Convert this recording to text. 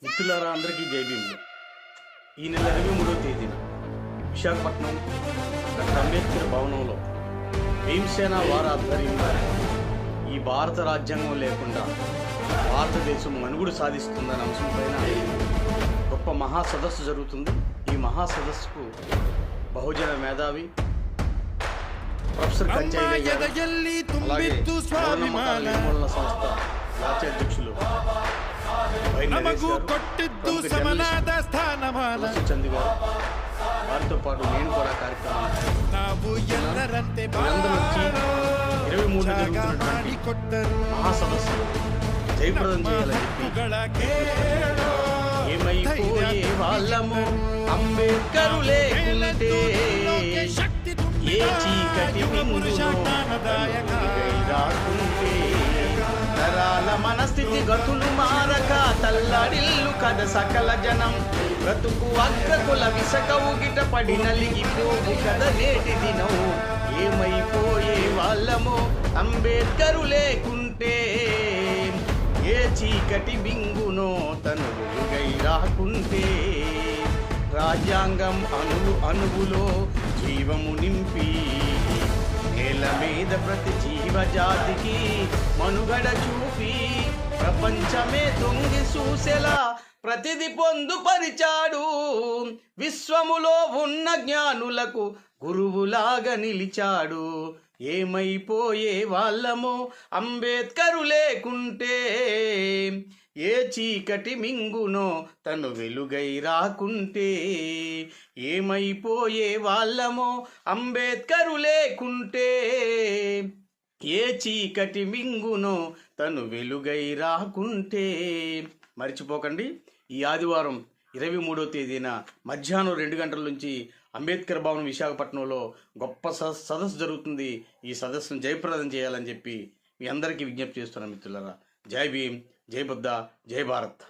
మిత్రులారా అందరికీ జై భీములు. ఈ నెల 23వ తేదీన విశాఖపట్నం డాక్టర్ అంబేద్కర్ భవనంలో భీమసేన వారి ఆధ్వర్యంలో ఈ భారత రాజ్యాంగం లేకుండా భారతదేశం మనుగడ సాధిస్తుందనే అంశం పైన గొప్ప మహాసదస్సు జరుగుతుంది. ఈ మహాసదస్సుకు బహుజన మేధావి ప్రొఫెసర్ కంచయ్య అలాగే మూఢనమ్మకాల నిర్మూలన సంస్థ రాజ్య అధ్యక్షులు చంద్ గారు వారితో పాటు నేను కూడా కార్యక్రమం 23 మహాసదస్సు జయప్రదం చేయాలని చెప్పి ఏమైపోయే వాళ్ళము అంబేద్కరు లేకుంటే ఏ చీకటి రాకుంటే తరాల మనస్థితి గతులు మారక తల్లడిల్లు కథ సకల జనం బ్రతుకు అగ్రకుల విసక ఉగిట పడి నలిగిపోవు కథ నేటి దినం ఏమైపోయే వాళ్ళము అంబేద్కరు లేకుంటే ఏ చీకటి బింగునో తను వెలుగై రాకుంటే రాజ్యాంగం అణువులో జీవము నింపి నేల మీద ప్రతి జీవజాతికి మనుగడ చూపి ప్రపంచమే తొంగి చూసేలా ప్రతిది పొందుపరిచాడు. విశ్వములో ఉన్న జ్ఞానులకు గురువులాగా నిలిచాడు. ఏమైపోయే వాళ్ళము అంబేద్కరు లేకుంటే ఏ చీకటి మింగునో తను వెలుగై రాకుంటే ఏమైపోయే వాళ్ళము అంబేద్కరు లేకుంటే ఏ చీకటి మింగునో తను వెలుగై రాకుంటే. మర్చిపోకండి, ఈ ఆదివారం 23వ తేదీన మధ్యాహ్నం 2 గంటల నుంచి అంబేద్కర్ భవన్ విశాఖపట్నంలో గొప్ప సదస్సు జరుగుతుంది. ఈ సదస్సును జయప్రదం చేయాలని చెప్పి మీ అందరికీ విజ్ఞప్తి చేస్తున్నాను మిత్రులారా. జై భీమ్, జై బుద్ధ, జై భారత్.